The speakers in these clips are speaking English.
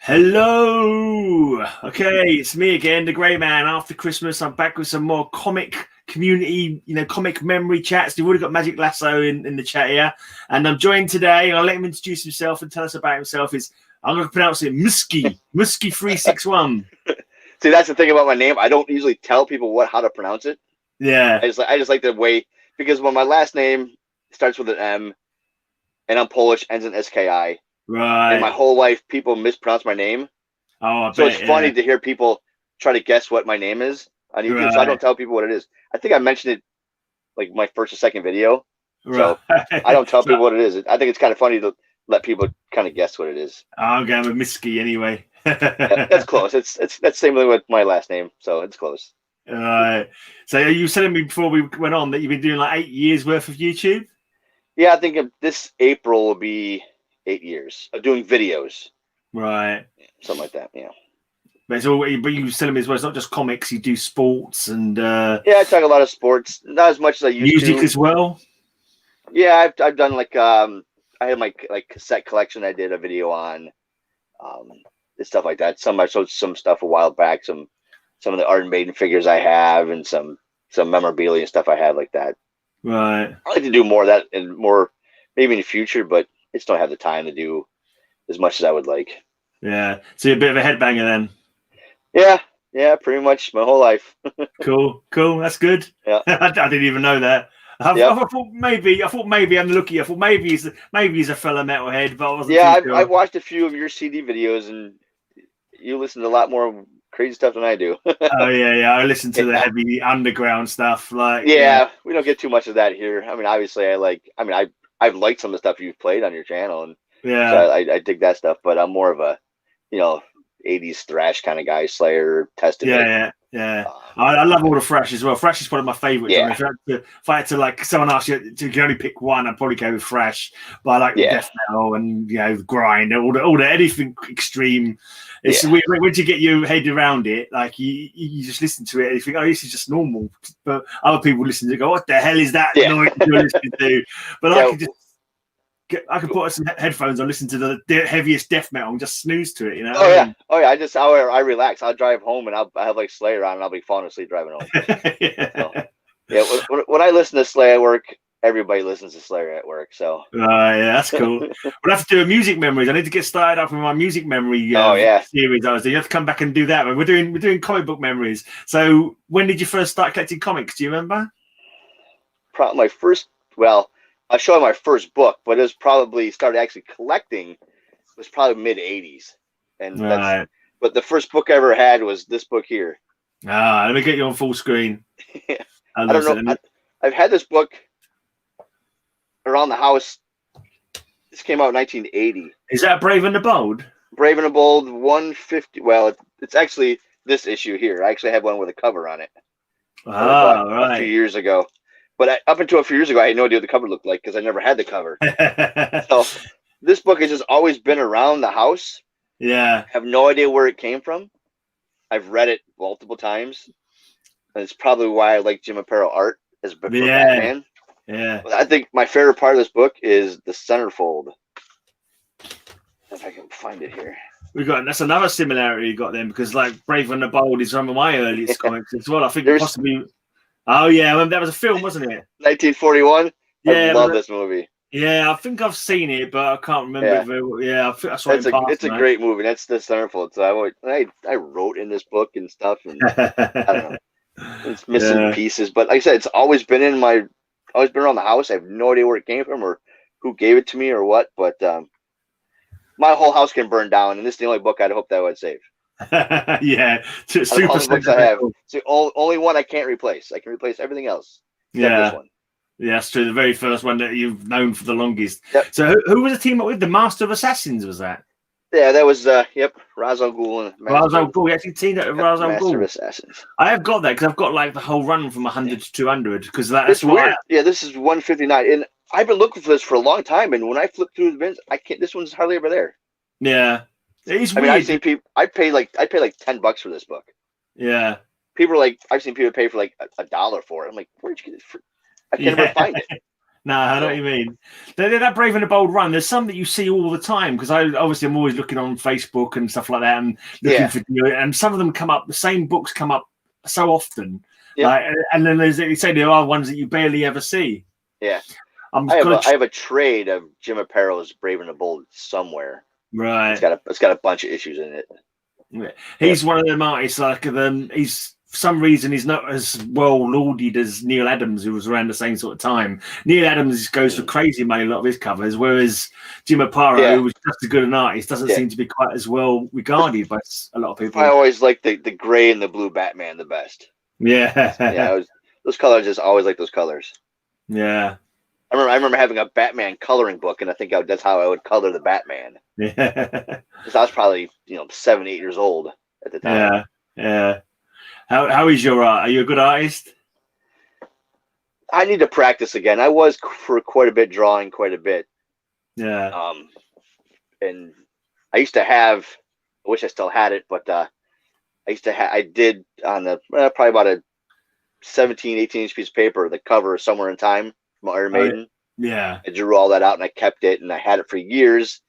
Hello. Okay, it's me again, the Grey Man. After Christmas, I'm back with some more comic community, comic memory chats. We've already got Magic Lasso in the chat here, and I'm joined today. I'll let him introduce himself and tell us about himself. I'm going to pronounce it Mski361. See, that's the thing about my name. I don't usually tell people how to pronounce it. Yeah, I just like the way, because when my last name starts with an M, and I'm Polish, ends in SKI. right. And my whole life, people mispronounce my name. Oh, so it's funny to hear people try to guess what my name is on YouTube. Right. So I don't tell people what it is. I think I mentioned it like my first or second video. Right. So I don't tell people what it is. I think it's kind of funny to let people kind of guess what it is. I'm going with Mski anyway. Yeah, that's close. It's that's same with my last name, so it's close. All right. So you were telling me before we went on that you've been doing like 8 years worth of YouTube? Yeah, I think this April will be 8 years of doing videos. Right. Something like that, yeah. But you were telling me as well, it's not just comics, you do sports and yeah, I talk a lot of sports. Not as much as I used music to. Music as well? Yeah, I've done like I had my cassette collection I did a video on. Stuff like that. I showed some stuff a while back, some of the Iron Maiden figures I have and some memorabilia and stuff I had like that. Right. I like to do more of that and more maybe in the future, but I just don't have the time to do as much as I would like. Yeah. So you're a bit of a headbanger then? Yeah, pretty much my whole life. Cool. That's good. Yeah. I didn't even know that. I thought maybe I'm looking. I thought maybe he's a fella metalhead, but I wasn't. Yeah, I watched a few of your CD videos, and you listen to a lot more crazy stuff than I do. Oh yeah. I listen to the heavy underground stuff. Yeah, we don't get too much of that here. I mean, obviously, I've liked some of the stuff you've played on your channel, and so I dig that stuff. But I'm more of a 80s thrash kind of guy, Slayer, Testament. Yeah. I love all the thrash as well. Thrash is one of my favorites. Yeah. I mean, if I had to someone asked you to only pick one, I'd probably go with thrash. But I like the death metal and grind, all the anything extreme. It's once you get your head around it, like you just listen to it and you think, oh, this is just normal. But other people listen to it, go, what the hell is that noise you're listening to? But I could put on some headphones on, listen to the heaviest death metal and just snooze to it, Oh yeah. I relax. I'll drive home and I have like Slayer on and I'll be falling asleep driving home. When I listen to Slayer at work, everybody listens to Slayer at work. So that's cool. We'll have to do a music memories. I need to get started up with my music memory series. I was doing. You have to come back and do that. We're doing comic book memories. So when did you first start collecting comics? Do you remember? Probably my first. Well, I showed my first book, but it was probably started actually collecting was probably mid 80s. And but the first book I ever had was this book here. Let me get you on full screen. I don't know. I've had this book around the house. This came out in 1980. Is that Brave and the Bold? Brave and the Bold 150. Well, it's actually this issue here. I actually had one with a cover on it. A few years ago. But up until a few years ago, I had no idea what the cover looked like because I never had the cover. So this book has just always been around the house. Yeah. I have no idea where it came from. I've read it multiple times. And it's probably why I like Jim Aparo art as Batman. Yeah. But I think my favorite part of this book is the centerfold. If I can find it here. That's another similarity you got then, because Brave and the Bold is one of my earliest comics as well. I think possibly. Oh yeah, that was a film, wasn't it? 1941. Yeah, I love this movie. Yeah, I think I've seen it, but I can't remember. I think I saw it. It's a great movie. That's the centerfold. So I wrote in this book and stuff, and I don't know. It's missing pieces, but like I said, it's always been around the house. I have no idea where it came from or who gave it to me or what. But my whole house can burn down, and this is the only book I'd hope that I would save. Yeah, super. All the books I have. It's the only one I can't replace. I can replace everything else. This one. Yeah, that's true. The very first one that you've known for the longest. Yep. So who was the team up with? The Master of Assassins, was that? Yeah, that was Ra's al Ghul and Ra's al Ghul. You actually teamed up with Ra's al Ghul. Master of Assassins. I have got that because I've got the whole run from 100 to 200 because that's weird. Yeah, this is 159, and I've been looking for this for a long time. And when I flip through the bins, I can't. This one's hardly ever there. Yeah. It's weird. I mean, I've seen people. I pay like $10 for this book. Yeah. People are I've seen people pay for $1 for it. I'm like, where'd you get it? I can't ever find it. No, I know what you mean. They're that Brave and the Bold run. There's some that you see all the time because I'm always looking on Facebook and stuff like that and looking for new. And some of them come up. The same books come up so often. Like, and then they say there are ones that you barely ever see. Yeah, I have a trade of Jim Apparel's Brave and the Bold somewhere. Right. It's got a bunch of issues in it. Yeah. He's one of them artists. Like he's. For some reason, he's not as well lauded as Neil Adams, who was around the same sort of time. Neil Adams goes for crazy money a lot of his covers, whereas Jim Aparo, who was just as good an artist, doesn't seem to be quite as well regarded by a lot of people. I always liked the gray and the blue Batman the best. Yeah, those colors. Just always like those colors. Yeah, I remember having a Batman coloring book, and I think that's how I would color the Batman. Yeah, because I was probably 7, 8 years old at the time. Yeah. How is your art? Are you a good artist? I need to practice again. I was for quite a bit drawing quite a bit. Yeah. And I used to have. I wish I still had it, but I did on the probably about a 17, 18-inch piece of paper the cover Somewhere in Time from Iron Maiden. Yeah. I drew all that out and I kept it and I had it for years.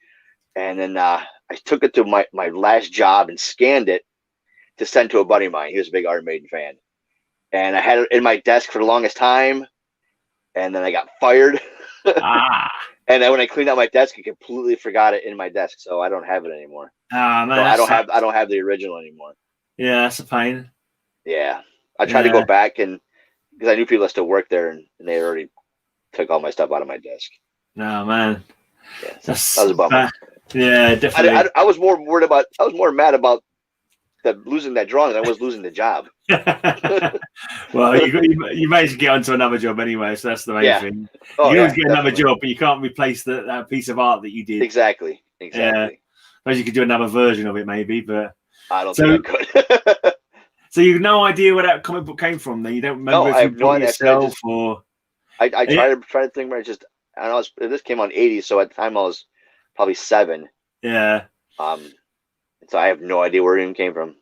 And then I took it to my last job and scanned it to send to a buddy of mine. He was a big Iron Maiden fan. And I had it in my desk for the longest time. And then I got fired. And then when I cleaned out my desk, I completely forgot it in my desk. So I don't have it anymore. Man, so I don't have the original anymore. Yeah, that's a pain. Yeah. I tried to go back and because I knew people that still worked there and they already took all my stuff out of my desk. No, man. Yeah, that was a bummer. Yeah, definitely. I was more mad about losing that drawing than I was losing the job. Well, you managed to get onto another job anyway, so that's the main thing. You always get another job, but you can't replace that piece of art that you did. Exactly. Yeah. Suppose you could do another version of it, maybe, but I don't think I could. So you have no idea where that comic book came from. Then you don't remember if you bought it yourself or. I try to think. Just I don't know. This came on 80s, so at the time I was probably 7. Yeah. So I have no idea where it even came from.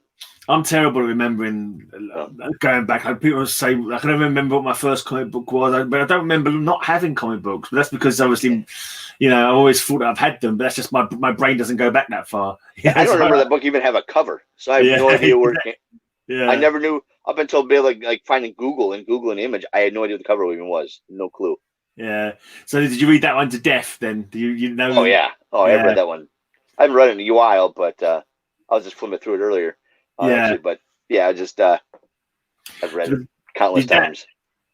I'm terrible at remembering going back. People say I can remember what my first comic book was, but I don't remember not having comic books. But that's because obviously, I always thought I've had them. But that's just my brain doesn't go back that far. I don't remember that book even have a cover, so I have no idea where it came. Yeah. I never knew up until like finding Google and Googling an image. I had no idea what the cover even was. No clue. Yeah. So did you read that one to death then? Do you know? Oh yeah. I read that one. I haven't read it in a while, but I was just flipping through it earlier. Actually, but I just I've read it countless times.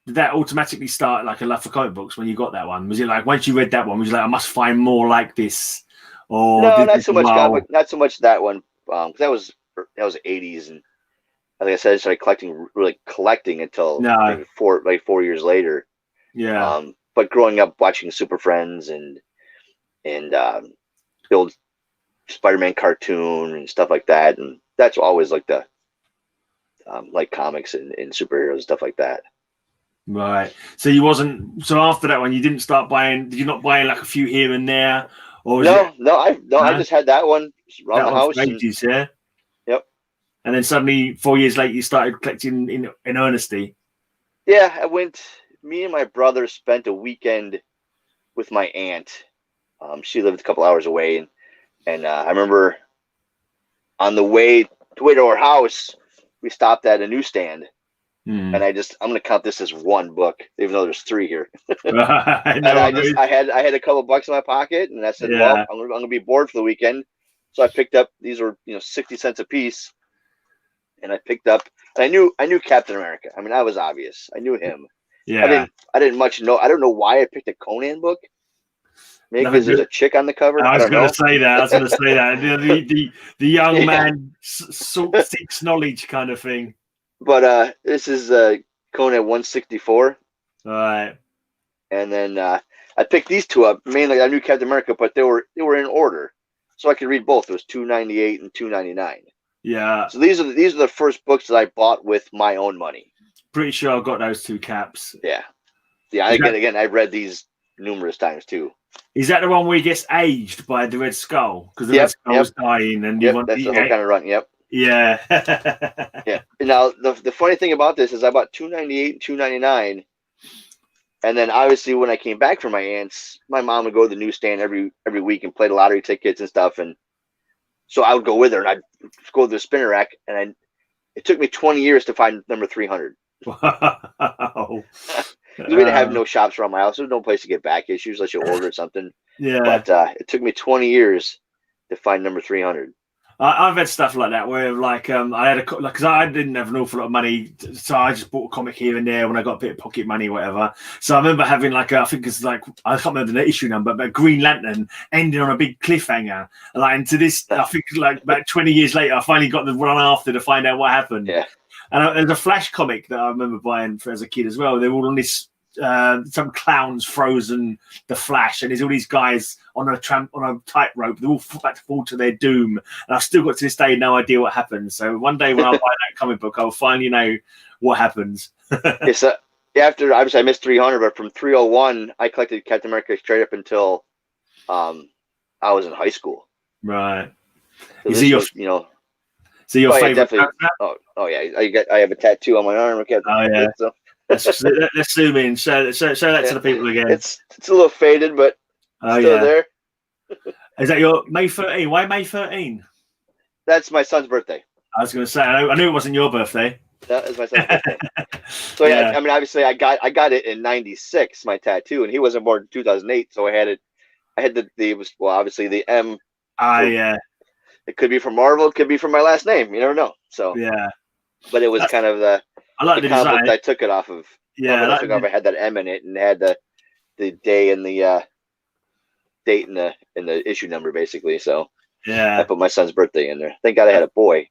Did that automatically start like a love for comic books when you got that one? Was it like once you read that one, was you like I must find more like this? Or no, not so much. Not so much that one. Because that was 80s, and like I said, I started collecting until maybe 4 years later. Yeah. But growing up watching Super Friends and the old Spider-Man cartoon and stuff like that, and that's always like the like comics and superheroes and stuff like that. Right. So you wasn't. So after that one, you didn't start buying. Did you not buy like a few here and there? Or I just had that one around the house. Ages, yeah. Yep. And then suddenly, 4 years later, you started collecting in earnesty. Yeah, me and my brother spent a weekend with my aunt. She lived a couple hours away, and I remember on the way to our house, we stopped at a newsstand, and I'm going to count this as one book, even though there's 3 here. I had a couple bucks in my pocket, and I said, "Well, I'm going to be bored for the weekend," so I picked up. These were 60 cents a piece, and I picked up. And I knew Captain America. I mean, I was obvious. I knew him. Yeah. I didn't much know. I don't know why I picked a Conan book. Maybe because there's a chick on the cover. I was going to say that. The young man seeks knowledge kind of thing. But this is Conan 164. All right. And then I picked these 2 up. Mainly, I knew Captain America, but they were in order, so I could read both. It was $2.98 and $2.99. Yeah. So these are the first books that I bought with my own money. Pretty sure I got those 2 caps. Yeah. Again, I've read these numerous times too. Is that the one where he gets aged by the Red Skull? Because the Red Skull's dying, and that's the whole kind of run. Yep. Yeah. Yeah. Now the funny thing about this is I bought $2.98 and $2.99, And then obviously when I came back from my aunt's, my mom would go to the newsstand every week and play the lottery tickets and stuff. And so I would go with her and I'd go to the spinner rack, and it took me 20 years to find number 300. Wow. We didn't have no shops around my house. There was no place to get back issues unless you ordered something. Yeah. But it took me 20 years to find number 300. I've had stuff like that where, like, I had because I didn't have an awful lot of money, so I just bought a comic here and there when I got a bit of pocket money, whatever. So I remember having I think it's like, I can't remember the issue number, but Green Lantern ended on a big cliffhanger. Like, and to this, I think like about 20 years later, I finally got the run after to find out what happened. Yeah. And there's a Flash comic that I remember buying as a kid as well. They were all on this. Some clowns frozen the Flash, and there's all these guys on a tightrope. They're all about to fall to their doom, and I've still got to this day no idea what happens. So one day when I buy that comic book, I'll finally know what happens. It's after obviously I missed 300, but from 301 I collected Captain America straight up until I was in high school. Right. So Is he your favorite? Oh yeah, I have a tattoo on my arm. Oh yeah. So. Let's zoom in. Show that to the people again. It's a little faded, but still there. Is that your May 13? Why May 13? That's my son's birthday. I was going to say, I knew it wasn't your birthday. That is my son's birthday. So yeah, I mean, obviously, I got it in '96, my tattoo, and he wasn't born in 2008, so I had it. I had obviously the M. Yeah. It could be from Marvel. It could be from my last name. You never know. So yeah. But it was kind of the. I like the design. I took it off of. Yeah, I had that M in it and had the day and the date in the issue number basically. So yeah, I put my son's birthday in there. Thank God I had a boy.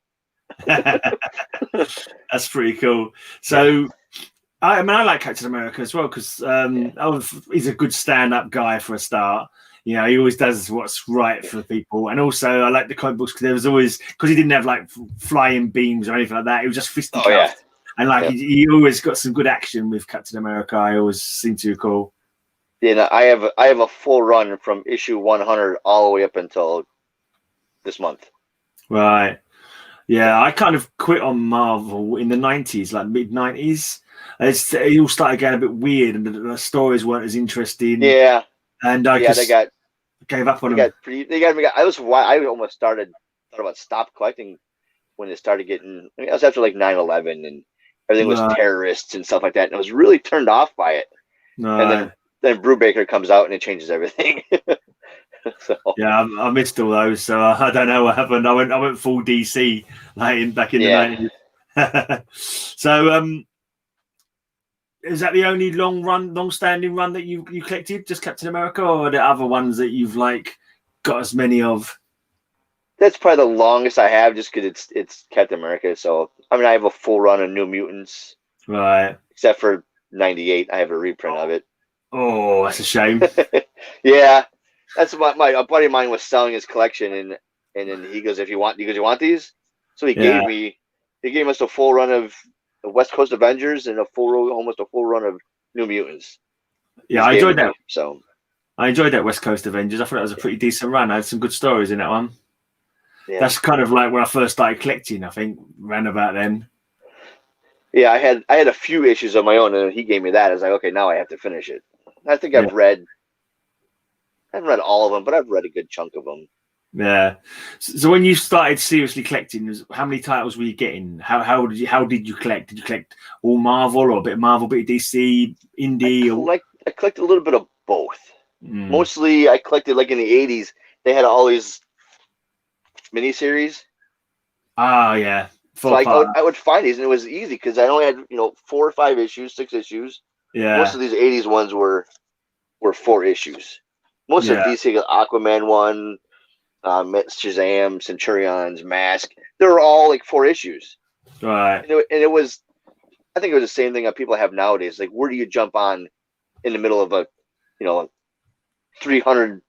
That's pretty cool. So I like Captain America as well because he's a good stand-up guy for a start. You know, he always does what's right for people, and also I like the comic books because there was always he didn't have like flying beams or anything like that. It was just fisticuffs. Oh yeah. And he always got some good action with Captain America. I always seem to recall. Yeah, no, I have a full run from issue 100 all the way up until this month. Right. Yeah, I kind of quit on Marvel in the 90s, like mid 90s. It all started getting a bit weird, and the stories weren't as interesting. Yeah. And I gave up on them. I almost thought about stop collecting when it started getting. I mean, I was after like 9/11 and. Everything was terrorists and stuff like that, and I was really turned off by it. And then Brubaker comes out and it changes everything. So. Yeah, I missed all those, so I don't know what happened. I went full DC back in the 90s. So, is that the only long-standing run that you collected? Just Captain America, or are there other ones that you've got as many of? That's probably the longest I have, just because it's Captain America. So I mean, I have a full run of New Mutants, right? Except for '98, I have a reprint of it. Oh, that's a shame. Yeah, that's what a buddy of mine was selling his collection, and then he goes, "You want these?" So he gave us a full run of the West Coast Avengers and almost a full run of New Mutants. Yeah, I enjoyed that. So I enjoyed that West Coast Avengers. I thought that was a pretty decent run. I had some good stories in that one. Yeah. That's kind of like when I first started collecting, I think, around about then. Yeah, I had a few issues of my own, and he gave me that. I was like, okay, now I have to finish it. I think I haven't read all of them, but I've read a good chunk of them. Yeah. So when you started seriously collecting, how many titles were you getting? How did you collect? Did you collect all Marvel, or a bit of Marvel, a bit of DC, indie? I collected a little bit of both. Mostly, I collected in the '80s. They had all these miniseries. Oh yeah. So I would find these, and it was easy because I only had 4 or 5 issues, 6 issues. Yeah. Most of these '80s ones were 4 issues. Most of DC, Aquaman one, Shazam, Centurions, Mask. They were all 4 issues. Right. And it was, I think it was the same thing that people have nowadays. Like, where do you jump on in the middle of a 300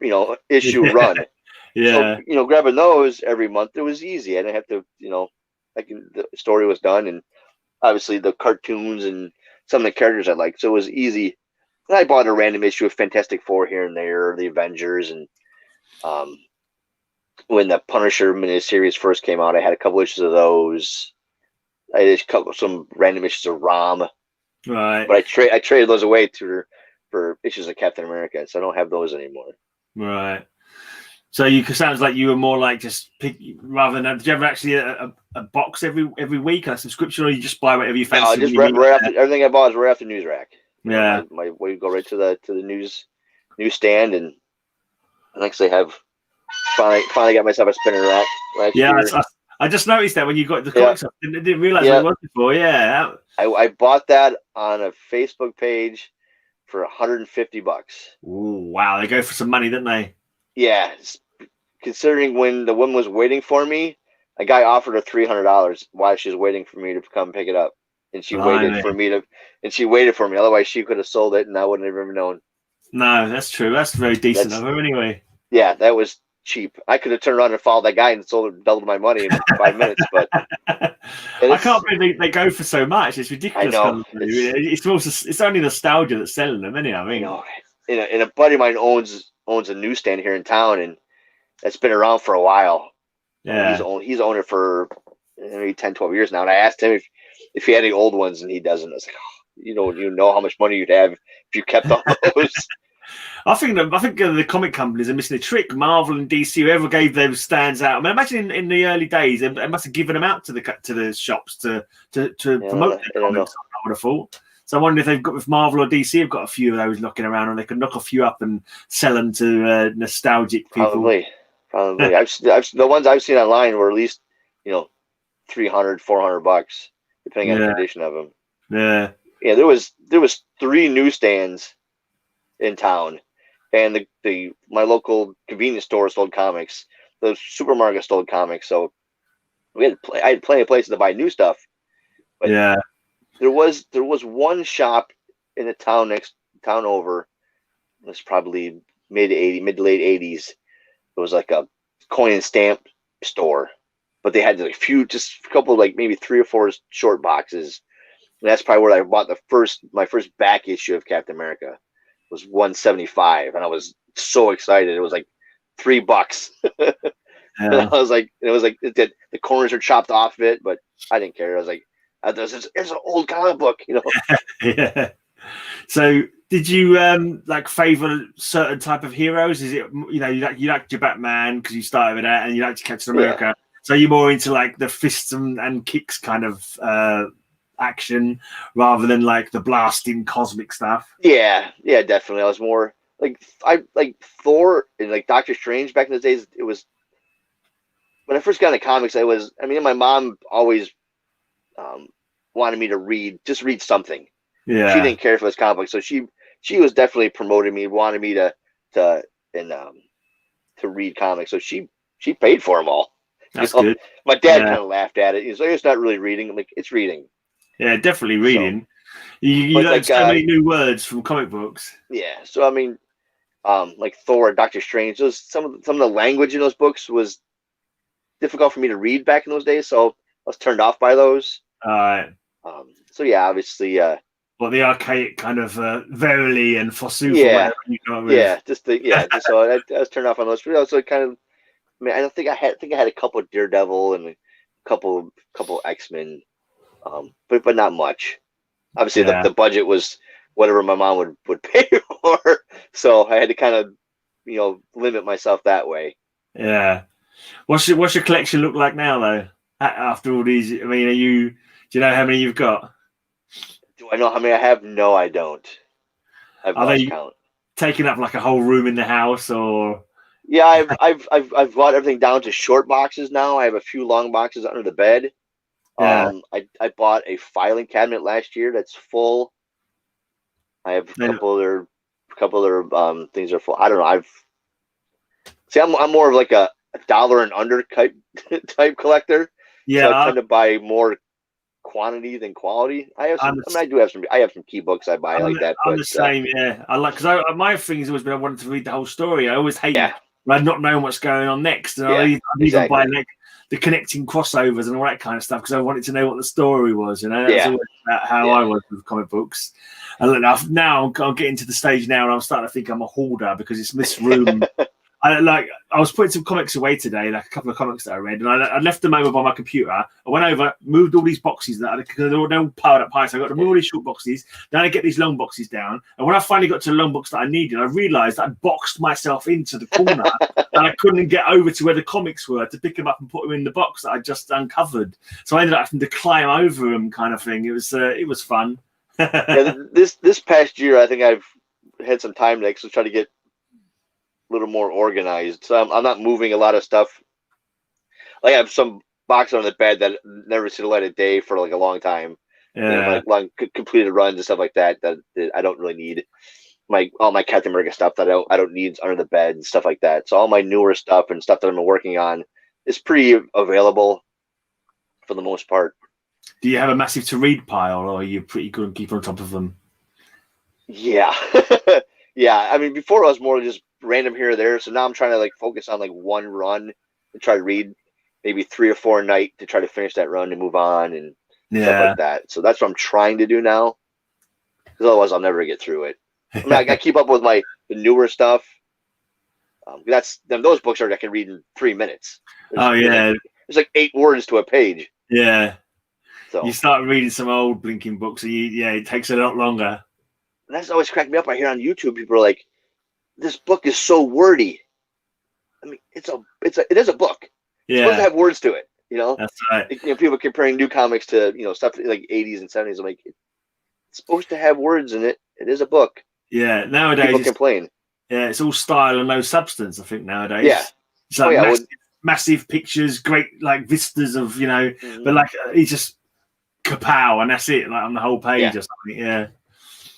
issue run? Yeah. So, grabbing those every month, it was easy. I didn't have to, the story was done, and obviously the cartoons and some of the characters I liked, so it was easy. And I bought a random issue of Fantastic Four here and there, the Avengers, and when the Punisher miniseries first came out, I had a couple issues of those. I had some random issues of Rom. Right. But I traded those away to for issues of Captain America, so I don't have those anymore. Right. So sounds like you were more like just pick rather than. Did you have actually a box every week, a subscription, or you just buy whatever you fancy? No, just right after everything I bought is right after news rack. Yeah, we go right to the newsstand, and actually have finally got myself a spinner rack last year. I just noticed that when you got the comics, I didn't realize what it was before. Yeah, I bought that on a Facebook page for $150. Ooh, wow, they go for some money, don't they? Yeah, considering when the woman was waiting for me, a guy offered her $300 while she was waiting for me to come pick it up, and she waited for me. Otherwise, she could have sold it, and I wouldn't have even known. No, that's true. That's very decent of her, anyway. Yeah, that was cheap. I could have turned around and followed that guy and doubled my money in 5 minutes, but I can't believe they go for so much. It's ridiculous. I know. It's only nostalgia that's selling them, isn't it? I mean, and a buddy of mine owns a newsstand here in town, and that's been around for a while. Yeah, he's owned it for maybe 10, 12 years now. And I asked him if he had any old ones, and he doesn't. I was like, you know how much money you'd have if you kept all those. I think the comic companies are missing a trick. Marvel and DC, whoever gave those stands out. I mean, imagine in the early days, they must have given them out to the shops to promote their comics. I would have thought. So I wonder if Marvel or DC have got a few of those knocking around, and they could knock a few up and sell them to nostalgic people. Probably. The ones I've seen online were at least $300, $400, depending on the condition of them. Yeah. Yeah, there was 3 newsstands in town, and my local convenience store sold comics. The supermarket sold comics, so I had plenty of places to buy new stuff. But yeah, there was one shop in the town over. It was probably mid to late 80s. It was like a coin and stamp store, but they had just a couple, like maybe 3 or 4 short boxes. And that's probably where I bought my first back issue of Captain America. It was $175, and I was so excited. It was like $3. And it was like the corners are chopped off of it, but I didn't care. I was like, there's an old comic book, Yeah. So, did you favor certain type of heroes? Is it you liked your Batman because you started with that, and you liked Captain America? Yeah. So you're more into like the fists and kicks kind of action rather than like the blasting cosmic stuff. Yeah, definitely. I was more I like Thor and like Doctor Strange back in the days. It was when I first got into comics. My mom always wanted me to read something. Yeah, she didn't care if it was comic books, so she was definitely promoting me, wanted me to read comics. So she paid for them all. That's good. My dad kind of laughed at it. He's like, "It's not really reading." I'm like, "It's reading." Yeah, definitely reading. So, you learn so many new words from comic books. Yeah, so like Thor and Doctor Strange, some of the language in those books was difficult for me to read back in those days, so I was turned off by those. All right. So yeah, obviously. Well, the archaic kind of verily and forsooth. Yeah. So I was turned off on those. But also kind of. I think I had a couple of Daredevil and a couple X-Men, but not much. Obviously, the budget was whatever my mom would pay for, so I had to kind of limit myself that way. Yeah. What's your collection look like now though? After all these, I mean, do you know how many you've got? Do I know how many I have? No, I don't. I've lost count. Taking up like a whole room in the house, or? Yeah, I've brought everything down to short boxes now. I have a few long boxes under the bed. Yeah. I bought a filing cabinet last year that's full. I have a couple other things are full. I don't know. I'm more of like a dollar and under type collector. Yeah, so I tend to buy more quantity than quality. I have some key books I buy like that. I'm the same. Yeah, I like because my thing has always been I wanted to read the whole story. I always hate not knowing what's going on next, and I even buy like the connecting crossovers and all that kind of stuff because I wanted to know what the story was. That's always how I was with comic books. And look, now I'm getting to the stage now, and I'm starting to think I'm a hoarder because it's this room. I was putting some comics away today, like a couple of comics that I read, and I left them over by my computer. I went over, moved all these boxes because they're all piled up high. So I got to move all these short boxes. Then I get these long boxes down, and when I finally got to the long box that I needed, I realised I'd boxed myself into the corner, and I couldn't get over to where the comics were to pick them up and put them in the box that I just uncovered. So I ended up having to climb over them, kind of thing. It was fun. Yeah, this past year, I think I've had some time to actually try to get little more organized. So I'm not moving a lot of stuff. Like I have some boxes on the bed that never see the light of day for like a long time. Yeah, long completed runs and stuff like that I don't really need. All my Captain America stuff that I don't need under the bed and stuff like that. So all my newer stuff and stuff that I've been working on is pretty available for the most part. Do you have a massive to read pile, or are you pretty good and keep on top of them? Yeah. Yeah. I mean, before I was more just random here or there. So now I'm trying to like focus on like one run and try to read maybe 3 or 4 a night to try to finish that run and move on and stuff like that. So that's what I'm trying to do now. Because otherwise I'll never get through it. I mean, I got to keep up with the newer stuff. Those books I can read in 3 minutes. There's like 8 words to a page. Yeah. So you start reading some old blinking books, and it takes a lot longer. And that's always cracked me up. I hear on YouTube people are like, "This book is so wordy." I mean, it is a book. Yeah. It's supposed to have words to it. That's right. People comparing new comics to stuff like 80s and 70s. I'm like, it's supposed to have words in it. It is a book. Yeah. Nowadays, people complain. Yeah, it's all style and no substance. I think nowadays. Yeah. It's like massive pictures, great like vistas of but like he's just kapow, and that's it. Like on the whole page or something. Yeah.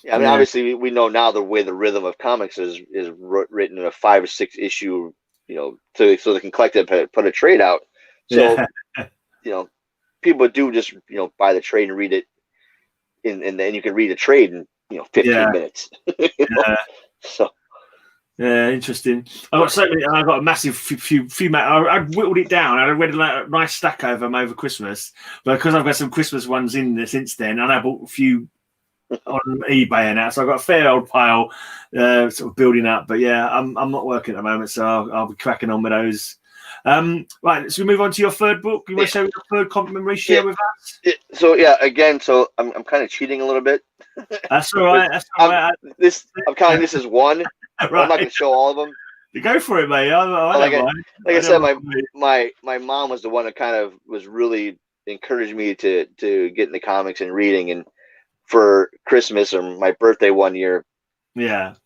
Yeah, I mean, obviously, we know now the way the rhythm of comics is written in a 5 or 6 issue, so they can collect it, put a trade out. So, people do just buy the trade and read it, and then you can read a trade in 15 minutes. So. Yeah, interesting. I got a massive few. I whittled it down. I read a nice stack of them over Christmas, but because I've got some Christmas ones in there since then, and I bought a few on eBay and that, so I've got a fair old pile sort of building up. But yeah, I'm not working at the moment, so I'll be cracking on with those. Right, so we move on to your third book. You want to share your third comic memory share with us? So again, I'm kind of cheating a a little bit. That's all right. I'm counting this as one. Right. I'm not going to show all of them. You go for it, mate. I said, my mom was the one that kind of was really encouraged me to get into comics and reading. And for Christmas or my birthday one year, the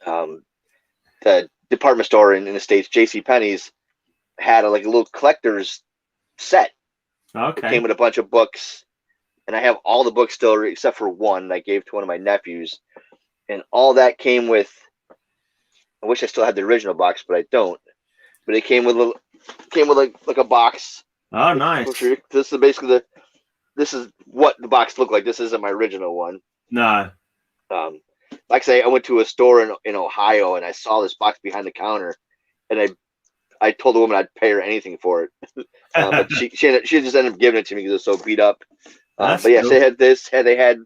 department store in the States, JCPenney's, had a little collector's set. Okay. It came with a bunch of books, and I have all the books still except for one I gave to one of my nephews, and all that came with. I wish I still had the original box, but I don't. But it came with a box. Oh, nice. This is basically this is what the box looked like. This isn't my original one. No. Like I say, I went to a store in Ohio and I saw this box behind the counter, and I told the woman I'd pay her anything for it. But she just ended up giving it to me because it was so beat up. But yeah, cool. So they had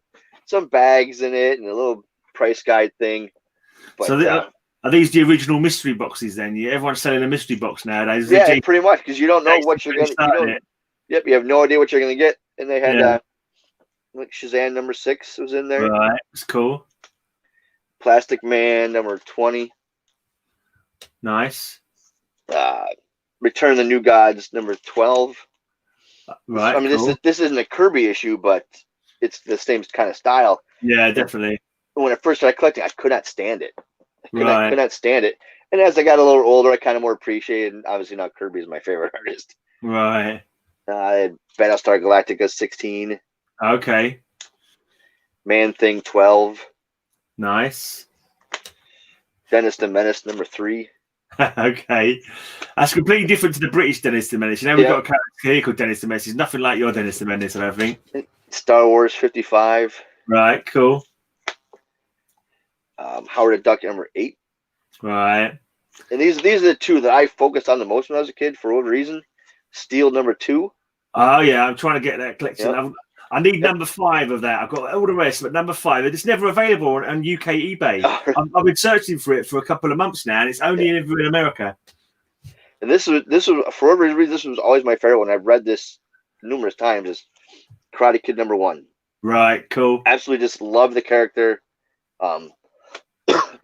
some bags in it and a little price guide thing. But, so are these the original mystery boxes then? Everyone's selling a mystery box nowadays. Yeah, pretty much, because you don't know what you're going to get. You have no idea what you're going to get. And they had Shazam number 6 was in there. Right, it's cool. Plastic Man number 20. Nice. Return of the New Gods number 12. Right. I mean, cool. This isn't a Kirby issue, but it's the same kind of style. Yeah, definitely. When I first started collecting, I could not stand it. I could not stand it. And as I got a little older, I kind of more appreciated. And obviously, now Kirby is my favorite artist. Right. I had Battlestar Galactica 16. Okay. Man Thing 12. Nice. Dennis the Menace number 3. Okay. That's completely different to the British Dennis the Menace. We've got a character here called Dennis the Menace. It's nothing like your Dennis the Menace, I don't think. Star Wars 55. Right, cool. Howard the Duck number 8. Right. And these are the two that I focused on the most when I was a kid for whatever reason. Steel number 2. Oh yeah, I'm trying to get that collection. Yep. I need number 5 of that. I've got all the rest, but number 5, it's never available on UK eBay. I've been searching for it for a couple of months now, and it's only in America. And this was for whatever reason, this was always my favorite one. I've read this numerous times. Is Karate Kid #1. Right, cool. Absolutely, just love the character.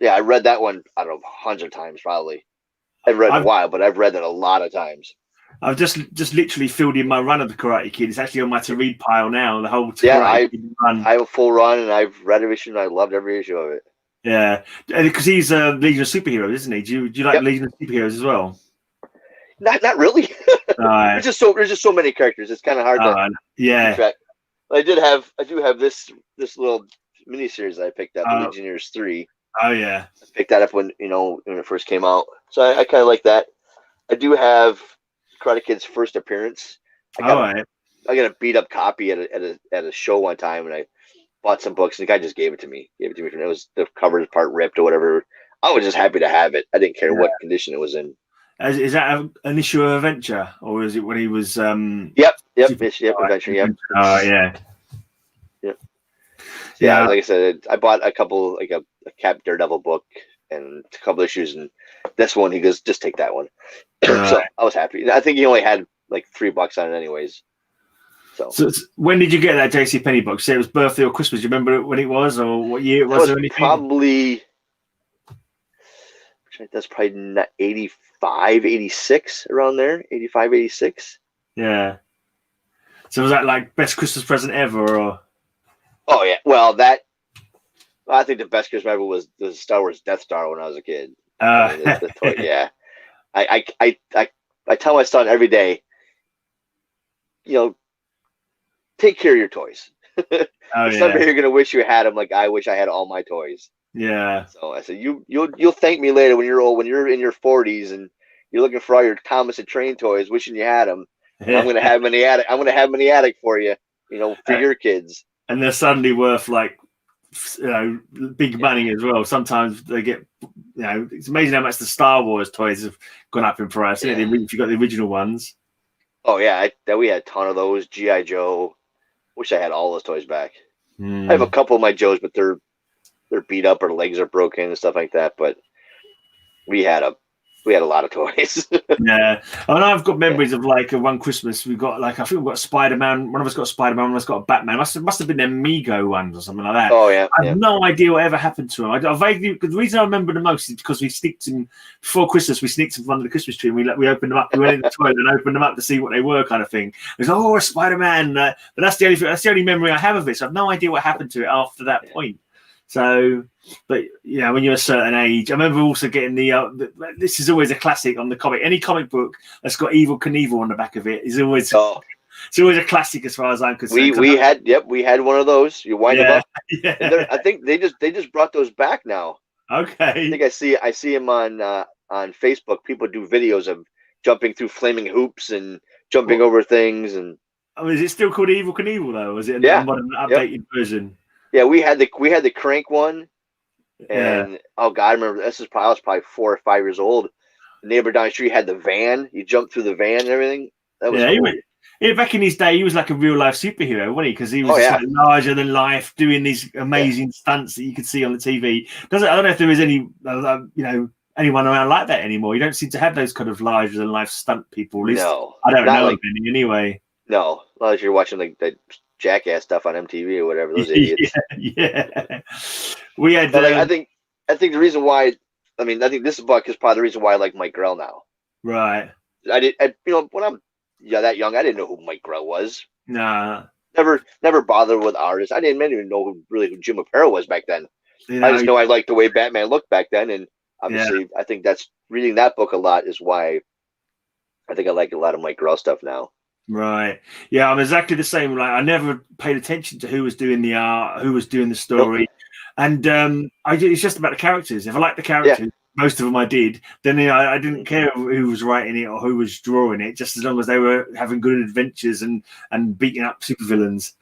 Yeah, I read that one, I don't know, 100 times probably. I've read it in a while, but I've read it a lot of times. I've just literally filled in my run of the Karate Kid. It's actually on my to read pile now. The whole Karate Kid run. I have a full run, and I've read every issue, and I loved every issue of it. Yeah, because he's a Legion of Superheroes, isn't he? Do you like Legion of Superheroes as well? Not really. There's just so many characters. It's kind of hard to keep track. I do have this little miniseries I picked up, Legionnaires 3. Oh yeah, I picked that up when it first came out, so I kind of like that. I do have Karate Kid's first appearance. I got a beat up copy at a show one time, and I bought some books, and the guy just gave it to me. It was the cover part ripped or whatever. I was just happy to have it. I didn't care what condition it was in. Is that an issue of Adventure, or is it when he was? Yep, Adventure. Yep. Oh yeah. Yeah, like I said, I bought a couple, like a Cap Daredevil book and a couple issues, and this one he goes, just take that one. So I was happy. I think he only had like $3 on it, anyways. So when did you get that JCPenney book? Say it was birthday or Christmas. Do you remember when it was, or what year it was? Or anything? Probably. That's probably 85, 86, around there. 85, 86. Yeah. So was that like best Christmas present ever, or? Oh yeah, well I think the best Christmas ever was the Star Wars Death Star when I was a kid. The toy, yeah. I tell my son every day, take care of your toys. Someday you're gonna wish you had them, like I wish I had all my toys. Yeah. So I said, you'll thank me later when you're old, when you're in your 40s and you're looking for all your Thomas and Train toys, wishing you had them. And I'm gonna have them in the attic. I'm gonna have them in the attic for you, for your kids. And they're suddenly worth like, big money as well. Sometimes they get, it's amazing how much the Star Wars toys have gone up in price. If you got the original ones. Oh yeah, we had a ton of those. G.I. Joe. Wish I had all those toys back. I have a couple of my Joes, but they're beat up or legs are broken and stuff like that. But we had a lot of toys. Yeah, and I've got memories of like one Christmas we got I think we got Spider-Man. One of us got Spider-Man, one of us got a Batman. Must have been them Mego ones or something like that. Oh yeah, I have no idea what ever happened to them. I vaguely, the reason I remember the most is because we sneaked them before Christmas. We sneaked them under the Christmas tree and we opened them up. We went in the toilet and opened them up to see what they were, kind of thing. It was Spider-Man, but that's the only memory I have of it. So I have no idea what happened to it after that point. So, but when you're a certain age, I remember also getting this is always a classic on the comic. Any comic book that's got Evel Knievel on the back of it is always it's always a classic as far as I'm concerned. We had one of those. You wind them up. Yeah. I think they just brought those back now. Okay. I think I see them on Facebook. People do videos of jumping through flaming hoops and jumping over things. And is it still called Evel Knievel though? Or is it a modern updated version? Yeah, we had the crank one, and oh god, I remember I was probably 4 or 5 years old. The neighbor down the street had the van. You jumped through the van and everything. That was cool. Back in his day, he was like a real life superhero, wasn't he? Because he was like larger than life, doing these amazing stunts that you could see on the TV. I don't know if there is any anyone around like that anymore. You don't seem to have those kind of larger than life stunt people. At least no, I don't know of any anyway. No, unless you're watching like that Jackass stuff on MTV or whatever. Those idiots. Yeah. We had. But I think the reason why. I think this book is probably the reason why I like Mike Grell now. Right. When I'm that young, I didn't know who Mike Grell was. Nah. Never bothered with artists. I didn't even know who Jim Aparo was back then. I just know I liked the way Batman looked back then, and obviously I think that's reading that book a lot is why I think I like a lot of Mike Grell stuff now. Right. Yeah, I'm exactly the same. Like I never paid attention to who was doing the art, who was doing the story, and it's just about the characters. If I like the characters, most of them I did. Then I didn't care who was writing it or who was drawing it, just as long as they were having good adventures and beating up supervillains.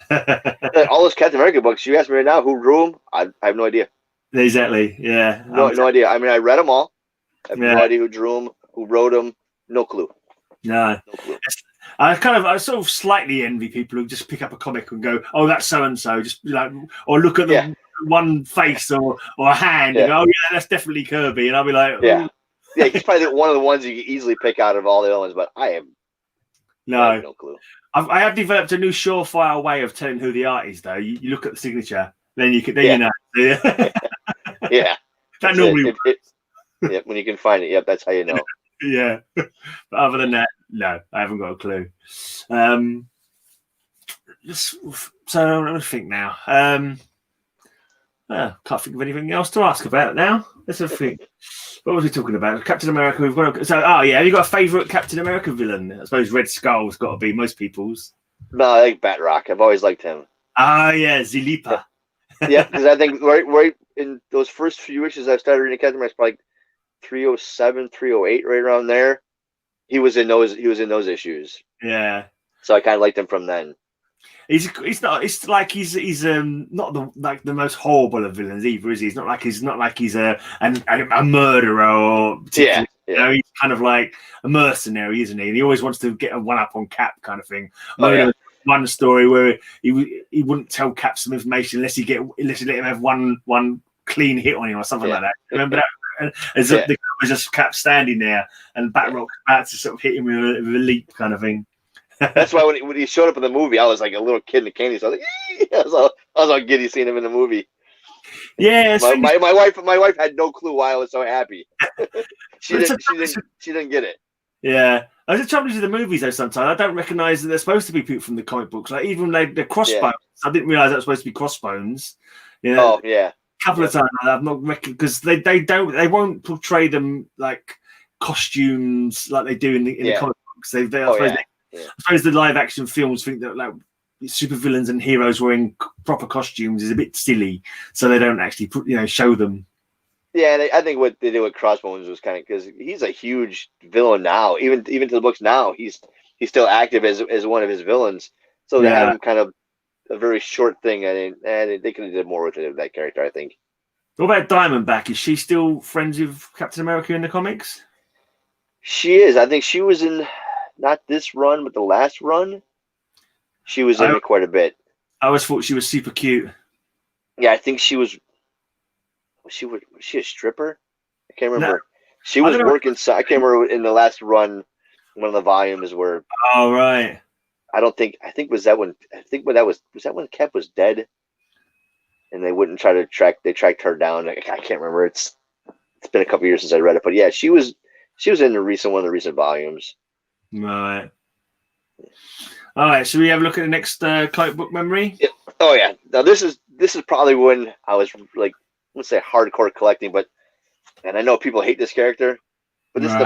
All those Captain America books. You ask me right now who drew them? I have no idea. Exactly. Yeah. No idea. I read them all. I have no idea who drew them, who wrote them. No clue. No clue. I sort of slightly envy people who just pick up a comic and go, "Oh, that's so and so," just or look at the one face or a hand and go, "Oh yeah, that's definitely Kirby," and I'll be like, Yeah, he's probably one of the ones you can easily pick out of all the other ones, but I have no clue. I have developed a new surefire way of telling who the art is, though. You look at the signature, then you know. Yeah. That normally yeah, when you can find it, that's how you know. Yeah. But other than that, no, I haven't got a clue. So let me think now. Can't think of anything else to ask about now. Let's have a think. What was we talking about? Captain America. We've got have you got a favourite Captain America villain? I suppose Red Skull's got to be most people's. No, I like Batroc. I've always liked him. Yeah, Zilipa. Yeah, because I think right in those first few issues I started reading Captain America, like 307, 308, right around there. He was in those issues. Yeah. So I kind of liked him from then. He's not. It's like he's not the most horrible of villains either, is he? It's not like he's a murderer or yeah. You know, he's kind of like a mercenary, isn't he? And he always wants to get a one up on Cap, kind of thing. One story where he wouldn't tell Cap some information unless he let him have one clean hit on him or something like that. Remember that? As the was just Cap standing there and Batroc about to sort of hit him with a leap, kind of thing. That's why when he showed up in the movie, I was like a little kid in the candy. So I was like, I was all giddy seeing him in the movie. Yeah, my wife had no clue why I was so happy. she didn't get it. Yeah, I was trouble with the movies though. Sometimes I don't recognise that they're supposed to be people from the comic books. Like even the Crossbones, I didn't realise that was supposed to be Crossbones. You know? Oh yeah. A couple of times I've not recognized because they won't portray them like costumes like they do in the comic books. I suppose the live action films think that like supervillains and heroes wearing proper costumes is a bit silly, so they don't actually show them. Yeah, and I think what they did with Crossbones was kind of because he's a huge villain now. Even to the books now, he's still active as one of his villains. So they have him kind of a very short thing, and they could have did more with it, that character, I think. What about Diamondback? Is she still friends with Captain America in the comics? She is. I think she was in not this run, but the last run. She was in it quite a bit. I always thought she was super cute. Yeah, I think she was. Was she a stripper? I can't remember. No, she was working. I can't remember in the last run. One of the volumes where. Oh right. I think was that when when Cap was dead, and they wouldn't try to track. They tracked her down. I can't remember. It's been a couple years since I read it, but yeah, she was in one of the recent volumes. Right. All right. Should we have a look at the next comic book memory? Yeah. Oh yeah. Now this is probably when I was like, let's say hardcore collecting, and I know people hate this character, but this is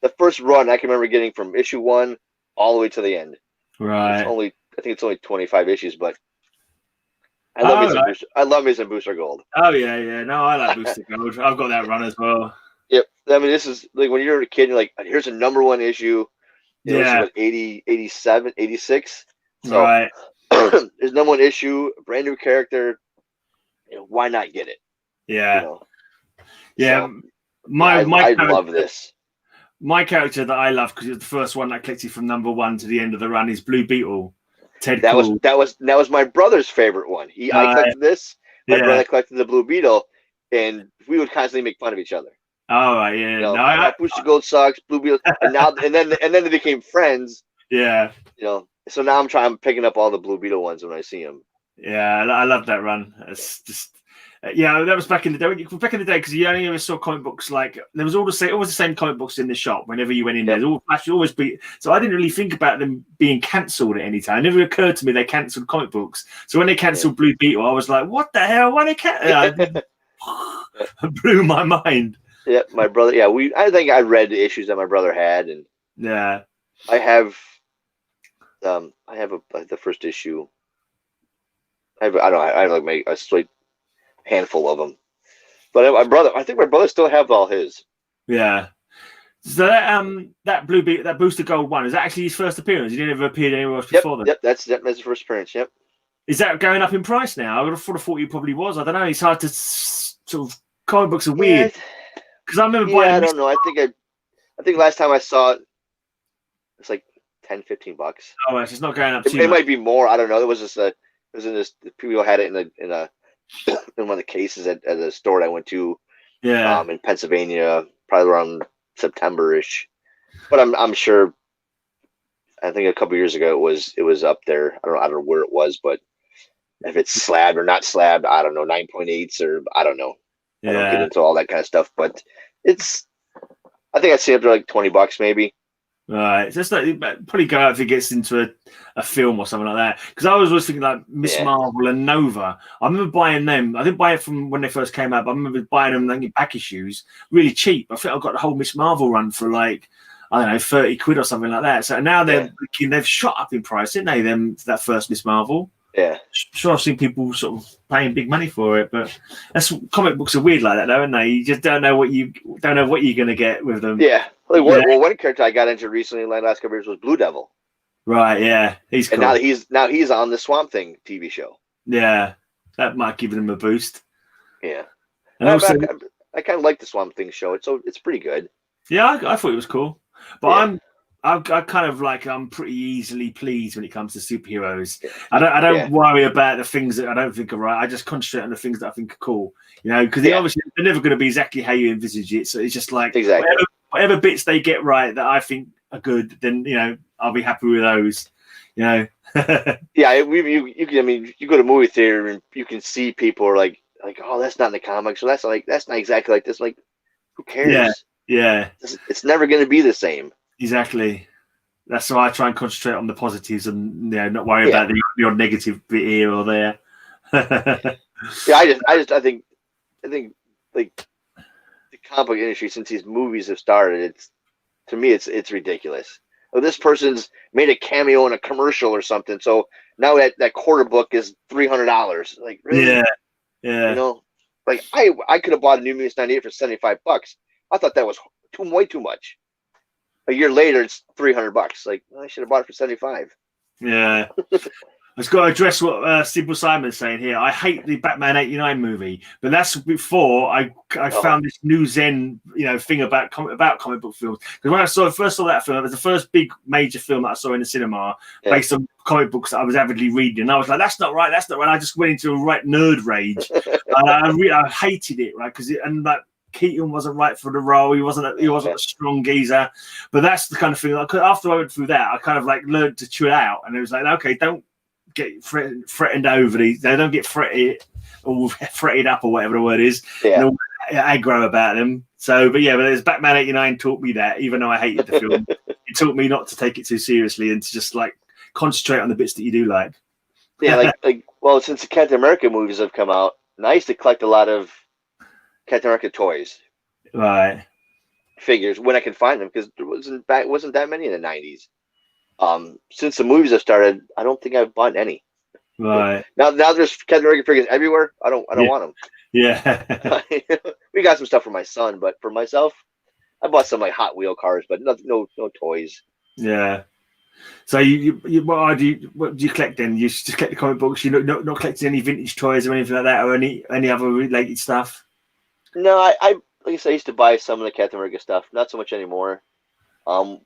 the first run I can remember getting from issue 1 all the way to the end. Right. I think it's only 25 issues, but I love me some Booster Gold. Oh yeah. No, I like Booster Gold. I've got that run as well. Yep. I mean, this is like when you're a kid, you're like, here's a number 1 issue. It's 80, 87, 86. So, right. There's number 1 issue, brand new character. Why not get it? Yeah. Yeah. So, I love this. My character that I love because it's the first one that collected from number 1 to the end of the run is Blue Beetle. That was my brother's favorite one. I collected this. My brother collected the Blue Beetle, and we would constantly make fun of each other. Oh right, yeah. I Booster Gold sucks, Blue Beetle, and then they became friends. Yeah. So now I'm picking up all the Blue Beetle ones when I see them. Yeah, I love that run. It's just that was back in the day. Back in the day, because you only ever saw comic books like there was always the same comic books in the shop whenever you went in there. Always be. So I didn't really think about them being cancelled at any time. It never occurred to me they cancelled comic books. So when they cancelled Blue Beetle, I was like, "What the hell? Why they cancel?" It blew my mind. Yeah, my brother. Yeah, I think I read the issues that my brother had, and I have the first issue. I have like a slight handful of them, but I think my brother still have all his. Yeah. So that Blue Beetle, that Booster Gold one, is that actually his first appearance? He never appeared anywhere else before then. Yep, that's his first appearance. Yep. Is that going up in price now? I would have thought he probably was. I don't know. It's hard to sort of comic books are weird. Because I remember buying. I don't know. I think last time I saw it, it's like $10, $15. Oh, it's not going up too much. It might be more. I don't know. It was just in this. People had it in one of the cases at a store I went to. Yeah. In Pennsylvania, probably around September-ish. But I'm sure. I think a couple years ago it was up there. I don't know where it was, but if it's slabbed or not slabbed, I don't know, 9.8s or I don't know. I don't get into all that kind of stuff, but I think I'd say up to like $20 maybe. Right, so it's not probably go out if it gets into a film or something like that. Because I was always thinking like Miss Marvel and Nova. I remember buying them. I didn't buy it from when they first came out, but I remember buying them like, in back issues, really cheap. I think I got the whole Miss Marvel run for like, I don't know, 30 quid or something like that. So now they've shot up in price, didn't they? That first Miss Marvel. Yeah. Sure, I've seen people sort of paying big money for it, but comic books are weird like that, though, aren't they? You just don't know what you're going to get with them. Yeah. Like one character I got into recently in the last couple of years was Blue Devil. Right. Yeah. He's cool. And now he's on the Swamp Thing TV show. Yeah, that might give him a boost. Yeah. And also, I kind of like the Swamp Thing show. It's pretty good. Yeah, I thought it was cool, but I kind of like I'm pretty easily pleased when it comes to superheroes. I don't worry about the things that I don't think are right. I just concentrate on the things that I think are cool. You know, because obviously they're never going to be exactly how you envisage it. So it's just like whatever bits they get right that I think are good, then I'll be happy with those. You go to movie theater and you can see people are like, oh, that's not in the comics, so that's not exactly like this. Like, who cares? Yeah. It's never going to be the same. Exactly. That's why I try and concentrate on the positives and not worry about the negative bit here or there. I think like the comic book industry, since these movies have started, it's ridiculous. Oh, this person's made a cameo in a commercial or something, so now that quarter book is $300. Like, really? Yeah. Like I could have bought a New Mutants 98 for $75. I thought that was way too much. A year later, it's $300. Like, I should have bought it for $75. Yeah. I've got to address what Simple Simon's saying here. I hate the Batman '89 movie, but that's before I found this new Zen thing about comic book films. Because when I first saw that film, it was the first big major film that I saw in the cinema based on comic books that I was avidly reading. And I was like, that's not right. I just went into a right nerd rage. I hated it, right? Keaton wasn't right for the role. He wasn't a strong geezer. But that's the kind of thing. Like, after I went through that, I kind of like learned to chill out, and it was like, okay, don't get threatened over these. They don't get fretted up or whatever the word is. Yeah, aggro about them. So, but there's Batman '89 taught me that. Even though I hated the film, it taught me not to take it too seriously and to just like concentrate on the bits that you do like. Yeah, well, since the Captain America movies have come out, and I used to collect a lot of Captain America toys, right? Figures when I could find them, because there wasn't that many in the '90s. Since the movies have started, I don't think I've bought any. Right. Now there's Captain America figures everywhere. I don't want them. Yeah. We got some stuff for my son, but for myself, I bought some like Hot Wheel cars, but no toys. Yeah. So what do you collect then? You just collect the comic books. You're not collecting any vintage toys or anything like that, or any other related stuff? No, I like I said, I used to buy some of the Captain America stuff. Not so much anymore. One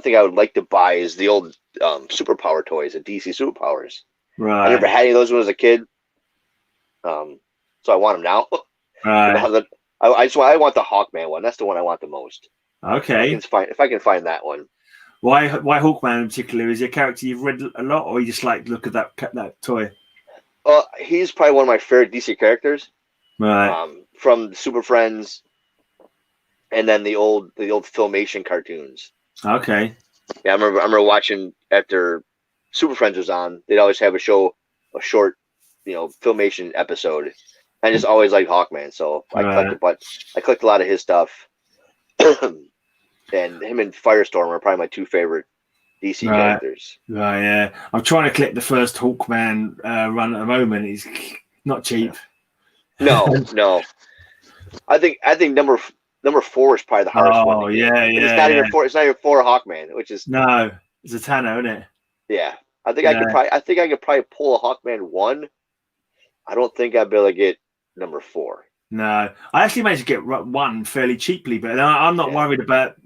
thing I would like to buy is the old superpower toys, the DC superpowers. Right. I never had any of those when I was a kid. So I want them now. Right. I want the Hawkman one. That's the one I want the most. Okay. If I can find that one. Why Hawkman in particular? Is he a character you've read a lot, or you just like look at that toy? He's probably one of my favorite DC characters. Right. From Super Friends, and then the old Filmation cartoons. Okay. Yeah, I remember watching after Super Friends was on. They'd always have a short, Filmation episode. I just always liked Hawkman, so I collected a lot of his stuff. And him and Firestorm are probably my two favorite DC characters. Right, yeah. I'm trying to collect the first Hawkman run at the moment. He's not cheap. No. I think number 4 is probably the hardest one. Oh yeah. It's not even 4. It's not even 4 Hawkman, which is it's a Tano, isn't it? Yeah, I think I could probably pull a Hawkman 1. I don't think I'd be able to get number 4. No, I actually managed to get 1 fairly cheaply, but I'm not worried about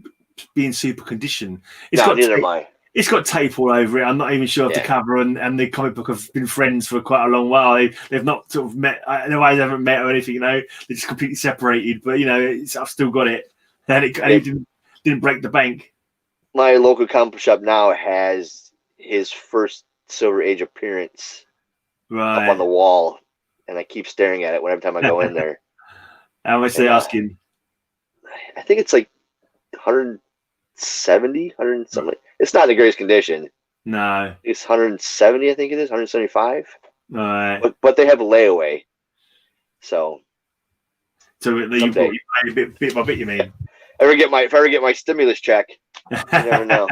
being super conditioned. Neither am I. It's got tape all over it. I'm not even sure if the cover and the comic book have been friends for quite a long while. They've not sort of met. Otherwise, they haven't met or anything. They're just completely separated. But I've still got it. And it didn't break the bank. My local comic book shop now has his first Silver Age appearance up on the wall, and I keep staring at it every time I go in there. How much they asking? I think it's like 170, 100 something. It's not in the greatest condition. No. It's 170, I think it is, 175. Right. But they have a layaway. So you bought bit by bit, you mean? If I ever get my stimulus check, you never know.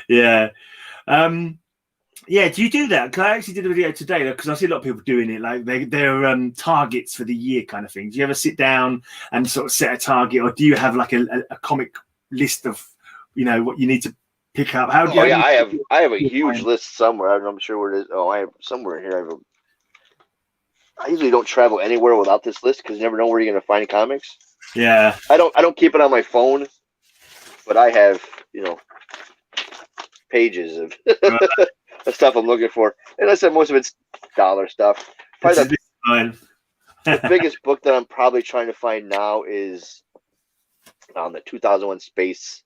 Yeah. Yeah, do you do that? Because I actually did a video today, because I see a lot of people doing it, like they're targets for the year kind of thing. Do you ever sit down and sort of set a target, or do you have like a comic list of, what you need to pick up? How do you? I have a huge list somewhere. I'm not sure where it is. Oh, I have somewhere here. I usually don't travel anywhere without this list because you never know where you're going to find comics. Yeah. I don't keep it on my phone, but I have pages of the stuff I'm looking for. And I said most of it's dollar stuff. Probably the biggest book that I'm probably trying to find now is the 2001 Space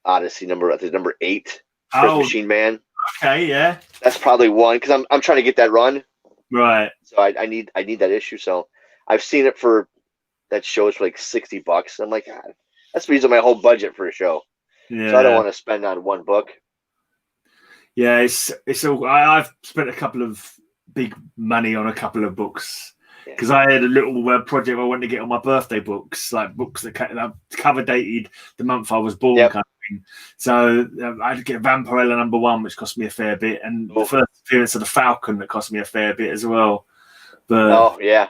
Odyssey number 8. Machine Man. Okay, yeah. That's probably one because I'm trying to get that run. Right. So I need that issue. So I've seen it that shows for like $60. I'm like, God, that's using my whole budget for a show. Yeah. So I don't want to spend on one book. Yeah, it's all. I've spent a couple of big money on a couple of books because I had a little project I wanted to get on my birthday books, like books that cover dated the month I was born, kind of thing. So I had to get Vampirella #1, which cost me a fair bit, and the first appearance of the Falcon that cost me a fair bit as well. But yeah.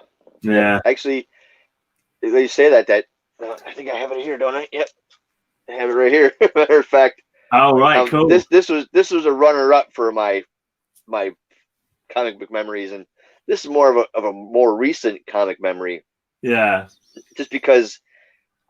Actually, you say that I think I have it here, don't I? Yep, I have it right here. Matter of fact. Oh right, cool. This was a runner-up for my comic book memories, and this is more of a more recent comic memory. Yeah. Just because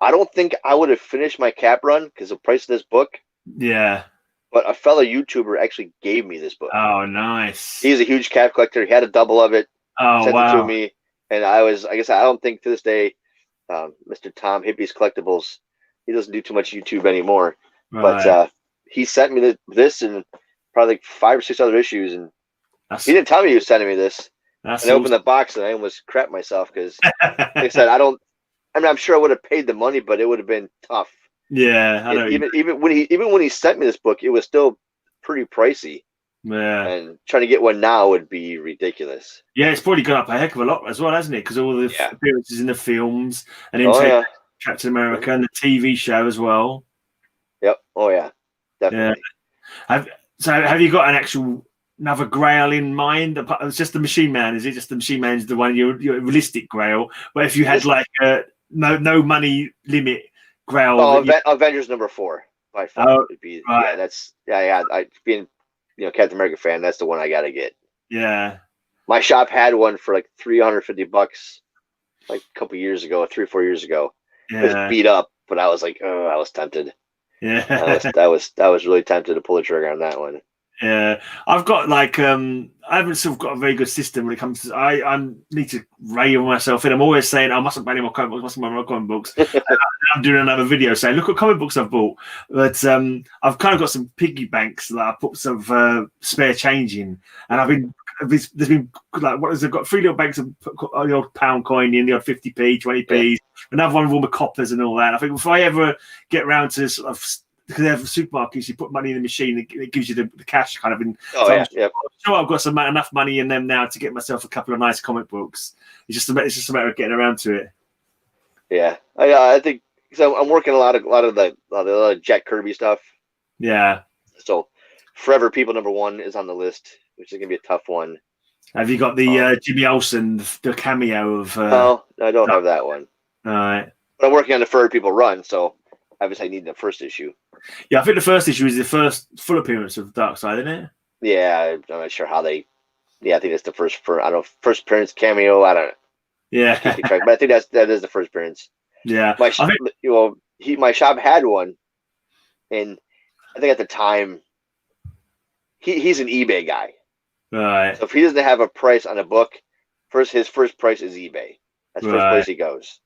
I don't think I would have finished my Cap run because of the price of this book. Yeah. But a fellow YouTuber actually gave me this book. Oh, nice. He's a huge Cap collector. He had a double of it. Oh, sent it to me, and I don't think to this day, Mr. Tom Hippie's Collectibles, he doesn't do too much YouTube anymore. Right. But he sent me this and probably like 5 or 6 other issues, and he didn't tell me he was sending me this. And I opened the box and I almost crapped myself because like I said, I'm sure I would have paid the money, but it would have been tough. Yeah, I know. Even when he sent me this book, it was still pretty pricey. Yeah, and trying to get one now would be ridiculous. Yeah, it's probably gone up a heck of a lot as well, hasn't it? Because all the appearances in the films and Captain America and the TV show as well. Yep. Oh yeah, definitely. Yeah. Have you got another Grail in mind? It's just the Machine Man. Is it just the Machine Man's the one your realistic Grail? But if you had like a no money limit Grail, Avengers #4 by far would be. Right. I being Captain America fan, that's the one I gotta get. Yeah. My shop had one for like $350 like a couple years ago, 3 or 4 years ago. Yeah. It was beat up, but I was like, oh, I was tempted. Yeah. I was really tempted to pull the trigger on that one. Yeah, I've got I haven't sort of got a very good system when it comes to. I need to rail myself in. I'm always saying I mustn't buy any more comic books. I'm doing another video saying look what comic books I've bought, but I've kind of got some piggy banks that I put some spare change in, and there's been I've got 3 little banks of the odd pound coin in, the odd 50p, 20p, another one with all the coppers and all that. I think if I ever get around to sort of, because they have supermarkets, you put money in the machine, it gives you the cash kind of. I'm sure I've got enough money in them now to get myself a couple of nice comic books. It's just a matter of getting around to it. Yeah, I think so. I'm working a lot of the Jack Kirby stuff. Yeah. So, Forever People #1 is on the list, which is gonna be a tough one. Have you got the Jimmy Olsen, the cameo of? No, I don't have that one. All right. But I'm working on the Forever People run, so obviously I need the first issue. Yeah, I think the first issue is the first full appearance of Darkseid, isn't it? Yeah, I'm not sure how they. Yeah, I think it's the first appearance cameo. I don't know. Yeah, but I think that is the first appearance. Yeah, my shop had one, and I think at the time he's an eBay guy. Right. So if he doesn't have a price on a book, his first price is eBay. That's the first place he goes.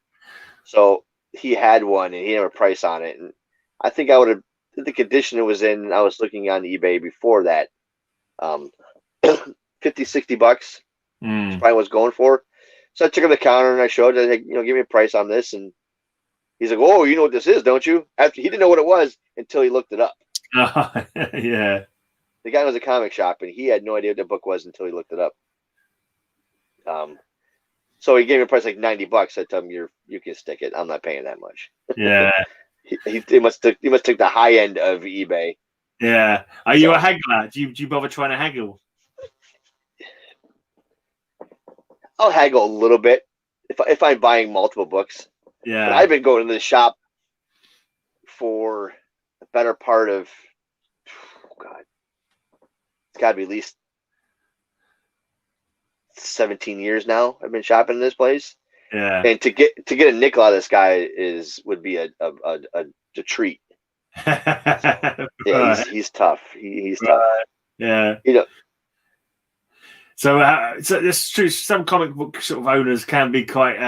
So he had one and he didn't have a price on it, and I think I would have the condition it was in. I was looking on eBay before that, 50, $60 is probably what I was going for. So I took him to the counter and I showed him, like, give me a price on this, and he's like, "Oh, you know what this is, don't you?" After he didn't know what it was until he looked it up. Yeah. The guy was a comic shop and he had no idea what the book was until he looked it up. So he gave me a price like $90. I told him, you can stick it. I'm not paying that much. Yeah. he must take the high end of eBay. Yeah. Are you a haggler? Do you bother trying to haggle? I'll haggle a little bit if I'm buying multiple books. Yeah. But I've been going to the shop for the better part of, it's got to be at least 17 years now. I've been shopping in this place. Yeah. And to get a nickel out of this guy would be a treat. Yeah, right. He's tough. He's tough. Yeah. So it's true. Some comic book sort of owners can be quite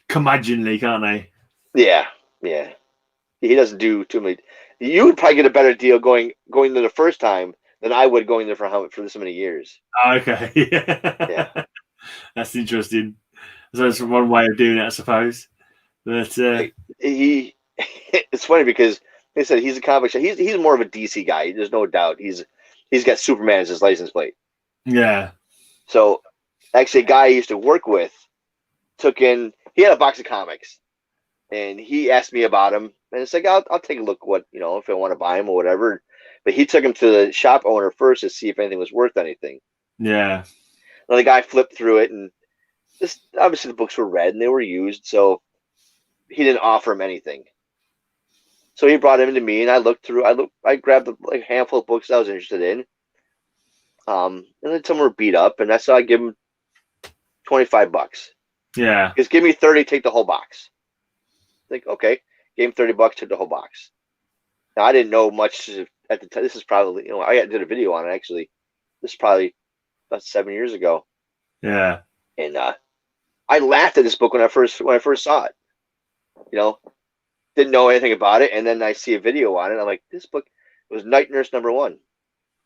curmudgeonly, can't they? Yeah. He doesn't do too many. You would probably get a better deal going there the first time than I would going there for this many years. Oh, okay. Yeah. That's interesting. So that's one way of doing it, I suppose. But it's funny because they said he's a comic shop. He's more of a DC guy. There's no doubt. He's got Superman as his license plate. Yeah. So actually, a guy I used to work with he had a box of comics, and he asked me about them, and it's like I'll take a look what if I want to buy them or whatever. But he took him to the shop owner first to see if anything was worth anything. Yeah. And the guy flipped through it, and obviously the books were read and they were used, so he didn't offer him anything. So he brought him to me, and I looked through. I grabbed a handful of books I was interested in. And then some were beat up, and that's how I give him $25. Yeah. Just give me 30, take the whole box. Like, okay, gave him $30, took the whole box. Now I didn't know much at the time. This is probably I did a video on it actually. This is probably about 7 years ago. Yeah. And I laughed at this book when I first saw it. Didn't know anything about it, and then I see a video on it. I'm like, this book was Night Nurse #1.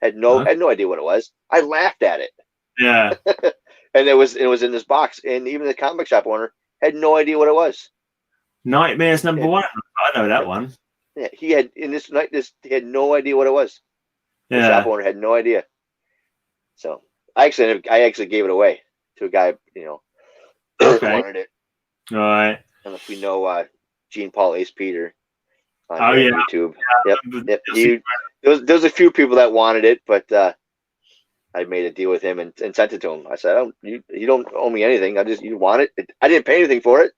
Had no idea what it was. I laughed at it. Yeah. And it was in this box, and even the comic shop owner had no idea what it was. Nightmares #1. I know that one. Yeah, he had he had no idea what it was. Yeah. The shop owner had no idea. So I actually gave it away to a guy, who wanted it. All right. And if we know Gene Paul Ace Peter on YouTube. Yeah. Yep. There's a few people that wanted it, but I made a deal with him and sent it to him. I said, you don't owe me anything. You want it. I didn't pay anything for it.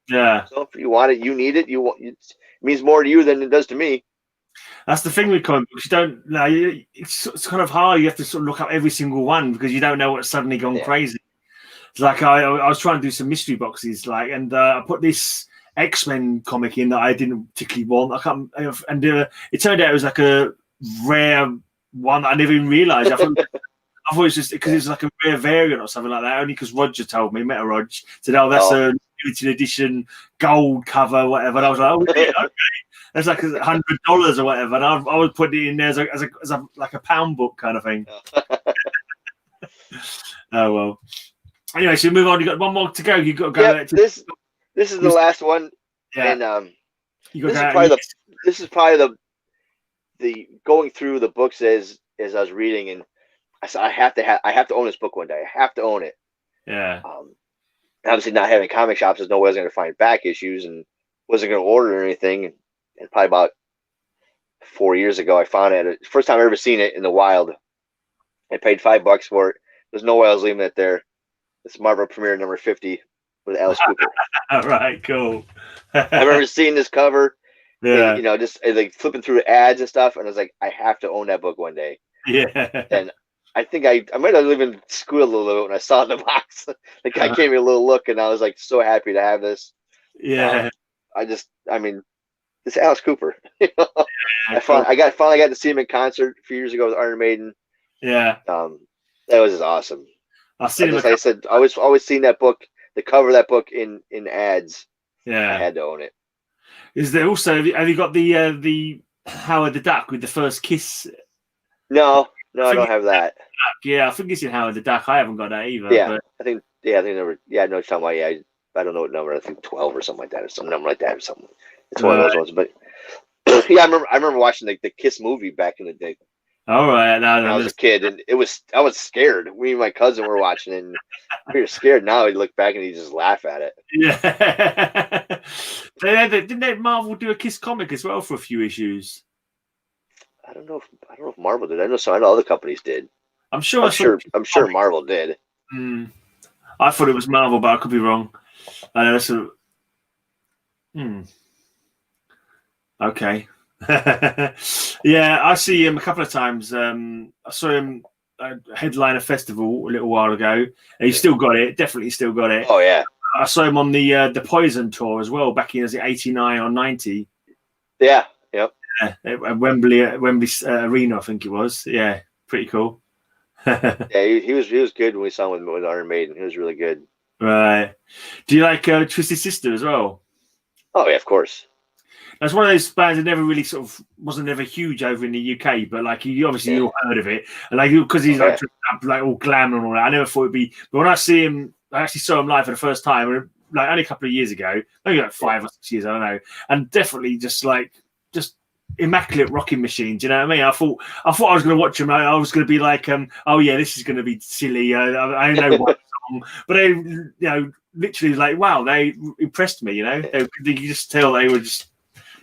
Yeah. So if you want it, you need it. It means more to you than it does to me. That's the thing with comic books. You don't. It's kind of hard. You have to sort of look up every single one because you don't know what's suddenly gone crazy. It's like I was trying to do some mystery boxes, and I put this X-Men comic in that I didn't particularly want. And it turned out it was like a rare one that I never even realised. I thought it was just because it was like a rare variant or something like that. Only because Roger told me, Meta Rog said, "Oh, that's a limited edition gold cover, whatever." And I was like, "Oh, yeah, okay." That's like $100 or whatever, and I was putting it in there as a like a pound book kind of thing. Oh well. Anyway, so move on. You got one more to go. You got to go. Yep, this is the last one. Yeah. And this is probably the going through the books as I was reading, and I said I have to own this book one day. I have to own it. Yeah. Obviously, not having comic shops, there's no way I was going to find back issues, and wasn't going to order anything. And probably about 4 years ago, I found it. First time I ever seen it in the wild. I paid $5 for it. There's no way I was leaving it there. It's Marvel Premiere number 50 with Alice Cooper. All right, cool. I remember seeing this cover. Yeah. And, just like flipping through the ads and stuff, and I was like, I have to own that book one day. Yeah. And I think I might have even squealed a little bit when I saw it in the box. The guy gave me a little look, and I was like so happy to have this. Yeah. It's Alice Cooper. I finally got to see him in concert a few years ago with Iron Maiden. Yeah. That was just awesome. I've seen I said I always seen that book, the cover of that book in ads. Yeah. I had to own it. Is there also have you got the Howard the Duck with the first kiss? No, I don't have that. Yeah, I think it's in Howard the Duck. I haven't got that either. Yeah, but... I think number. Yeah, I know what you're talking about. Yeah, I don't know what number. I think 12 or something like that, or some number like that, or something. It's one of those ones. But yeah, I remember watching the Kiss movie back in the day. All right, when I was a kid, and I was scared. Me and my cousin were watching, and we were scared. Now you look back and you just laugh at it. Yeah, didn't Marvel do a Kiss comic as well for a few issues? I don't know if Marvel did. I know other companies did. I'm sure Marvel did. I thought it was Marvel, but I could be wrong. Okay. Yeah, I see him a couple of times. I saw him headline a festival a little while ago, and he's still got it. Definitely still got it. Oh yeah. I saw him on the Poison tour as well, back in 89 or 90. Yeah. Yep. Yeah, at Wembley Arena, I think it was. Yeah, pretty cool. Yeah, he was good when we saw him with Iron Maiden. He was really good. Right. Do you like Twisted Sister as well? Oh yeah, of course. That's one of those bands that never really wasn't ever huge over in the UK, but like you obviously all heard of it, and like because he's like all glam and all that. I never thought it'd be, but when I see him, I actually saw him live for the first time, like only a couple of years ago, maybe like 5 or 6 years, I don't know, and definitely just immaculate rocking machine. Do you know what I mean? I thought I was going to watch him. I was going to be like, oh yeah, this is going to be silly. I know one song, but they, literally like, wow, they impressed me. You just tell they were just.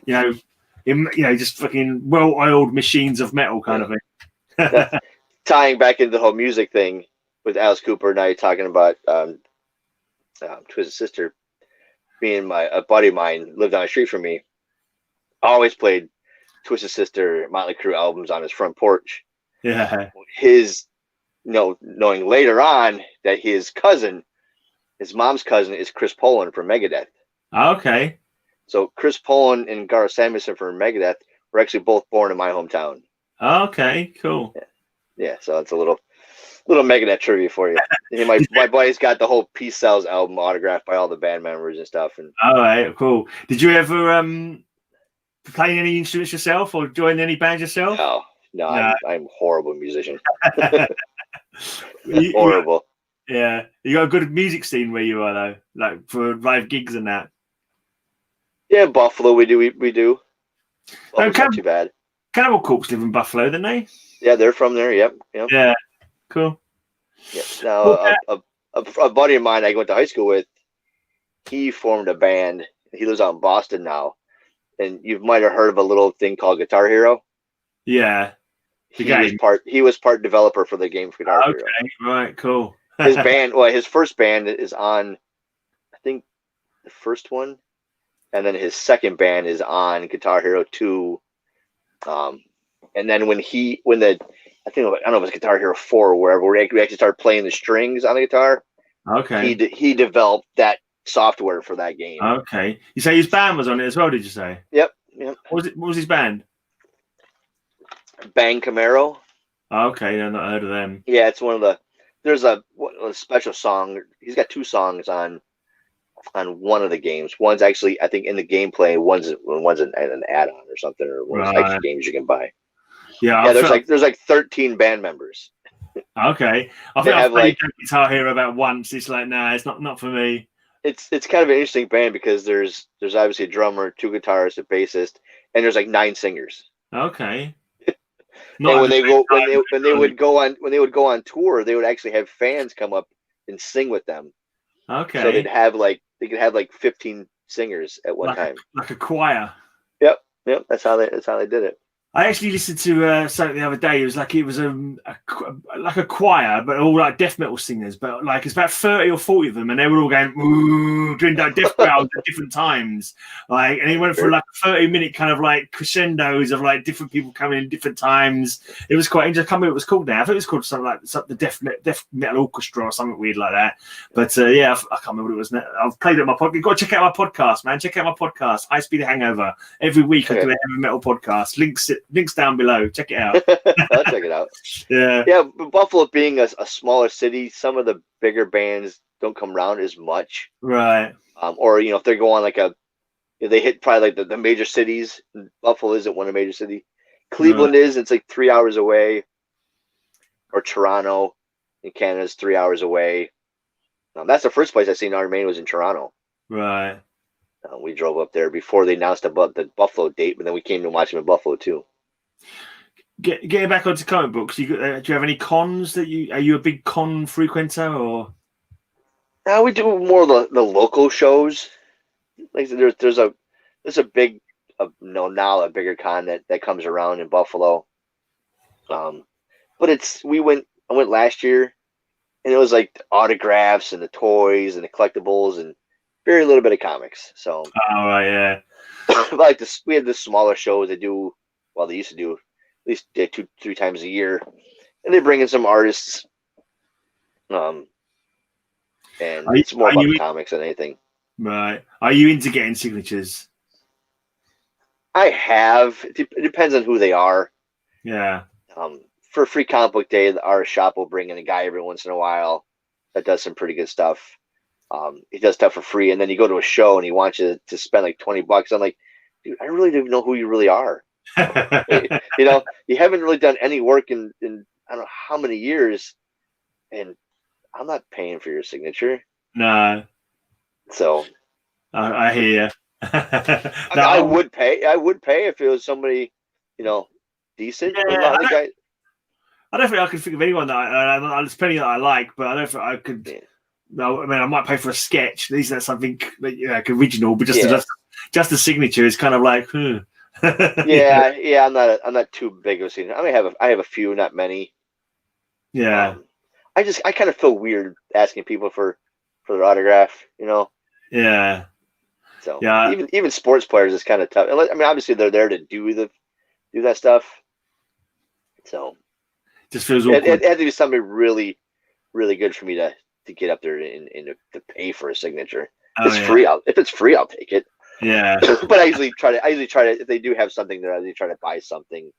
Just fucking well-oiled machines of metal kind of thing. Tying back into the whole music thing with Alice Cooper, now you're talking about Twisted Sister. Being a buddy of mine lived down the street from me, always played Twisted Sister, Motley Crue albums on his front porch. Yeah. Knowing later on that his mom's cousin is Chris Poland from Megadeth. Okay. So Chris Poland and Garth Samuelson from Megadeth were actually both born in my hometown. Okay, cool. Yeah, so it's a little Megadeth trivia for you. My buddy's got the whole Peace Cells album autographed by all the band members and stuff. And all right, cool. Did you ever play any instruments yourself or join any bands yourself? No. I'm a horrible musician. Horrible. Yeah, you got a good music scene where you are though, like for live gigs and that. Yeah, Buffalo, we do. Buffalo's not too bad. Cannibal Corpse live in Buffalo, don't they? Yeah, they're from there. Yep. Yeah, cool. Yeah. Now, a buddy of mine I went to high school with, he formed a band. He lives out in Boston now, and you might have heard of a little thing called Guitar Hero. Yeah, he was part developer for the game Guitar Hero. Okay, right, cool. His first band is on, I think, the first one. And then his second band is on Guitar Hero 2. And then I don't know if it was Guitar Hero 4 or wherever, where we actually started playing the strings on the guitar. Okay. He developed that software for that game. Okay. You say his band was on it as well, did you say? Yep. What was his band? Bang Camaro. Okay, I've not heard of them. Yeah, it's there's a special song. He's got 2 songs on one of the games. One's actually, I think, in the gameplay. One's an add-on or something, or one of those extra games you can buy. Yeah. There's like 13 band members. Okay, I think I've played Guitar Hero about once. It's like, nah, it's not for me. It's kind of an interesting band because there's obviously a drummer, 2 guitarists, a bassist, and there's like 9 singers. Okay. And when they would go on tour, they would actually have fans come up and sing with them. Okay. So they could have like 15 singers at one time, like a choir. Yep. That's how they did it. I actually listened to something the other day. It was like a choir, but all like death metal singers. But like it's about 30 or 40 of them, and they were all going ooh, doing like death growls at different times. Like, and it went for like 30-minute kind of like crescendos of like different people coming in different times. It was quite interesting. I can't remember what it was called now. I think it was called something like the death metal orchestra or something weird like that. But yeah, I can't remember what it was. I've played it on my podcast. You've got to check out my podcast, man. Check out my podcast, High Speed Hangover. Every week I do a heavy metal podcast. Links down below. Check it out. I'll check it out. Yeah. But Buffalo being a smaller city, some of the bigger bands don't come around as much. Right. Or if they go on like a they hit probably like the major cities. Buffalo isn't one of the major cities. Cleveland is. It's like 3 hours away. Or Toronto in Canada is 3 hours away. That's the first place I seen Iron Maiden was in Toronto. Right. We drove up there before they announced the Buffalo date, but then we came to watch them in Buffalo too. Getting back onto comic books, do you have any cons that are you a big con frequenter or? Now we do more of the local shows. Like there's a big now a bigger con that comes around in Buffalo. But I went last year, and it was like autographs and the toys and the collectibles and very little bit of comics. So yeah. Like this, we have this smaller shows they do. Well, they used to do at least 2-3 times a year, and they bring in some artists. And it's more about the comics than anything. Right. Are you into getting signatures? I have. It depends on who they are. Yeah. For Free Comic Book Day, our shop will bring in a guy every once in a while that does some pretty good stuff. He does stuff for free, and then you go to a show and he wants you to spend like $20. I'm like, dude, I really don't know who you really are. You haven't really done any work in I don't know how many years, and I'm not paying for your signature. No. So I hear you. I would pay. I would pay if it was somebody, decent. Yeah, I don't think I could think of anyone that there's plenty that I like, but I don't think I could. Yeah. No, I mean I might pay for a sketch. At least that's something like original, but just the signature is kind of like. Yeah. I'm not too big of a signature. I mean, I have a few, not many. Yeah. I kind of feel weird asking people for their autograph. Yeah. So yeah, even sports players is kind of tough. I mean, obviously they're there to do that stuff. So just feels awkward. It had to be somebody really, really good for me to get up there and to pay for a signature. Free. If it's free, I'll take it. Yeah. But I usually try to if they do have something there, I usually try to buy something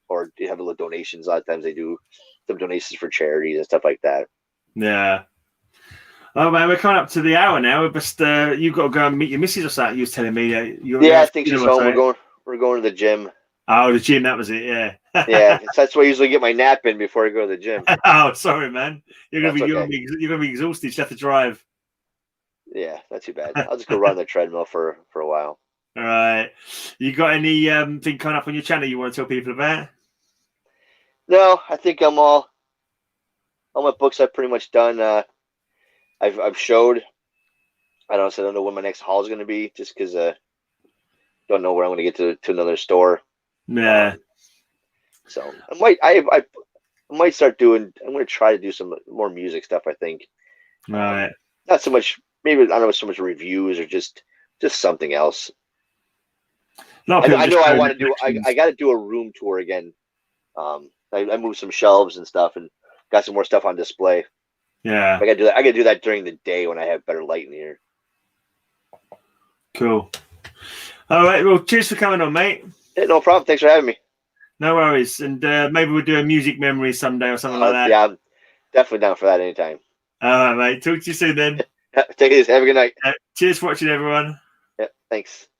or have a little donations. A lot of times they do some donations for charities and stuff like that. Yeah. Oh man, we're coming up to the hour now. But you've got to go and meet your missus or something. You was telling me. I think she's home. We're going to the gym. Oh, the gym. That was it. Yeah. Yeah, that's why I usually get my nap in before I go to the gym. Oh, sorry, man. You're gonna be exhausted. You just have to drive. Yeah, not too bad. I'll just go run the treadmill for a while. All right. You got any thing coming up on your channel you want to tell people about? No, I think I'm all my books I've pretty much done. I've showed. I don't know when my next haul is going to be, just because don't know where I'm going to get to another store. Yeah. So I might start doing. I'm going to try to do some more music stuff. I think. Right. Not so much. Maybe I don't know so much reviews or just something else. I know I want to do. I got to do a room tour again. I moved some shelves and stuff and got some more stuff on display. Yeah. I got to do that. I got to do that during the day when I have better light in here. Cool. All right. Well, cheers for coming on, mate. Yeah, no problem. Thanks for having me. No worries. And maybe we'll do a music memory someday or something like that. Yeah, I'm definitely down for that anytime. All right, mate. Talk to you soon then. Take it easy. Have a good night. Cheers for watching, everyone. Yeah, thanks.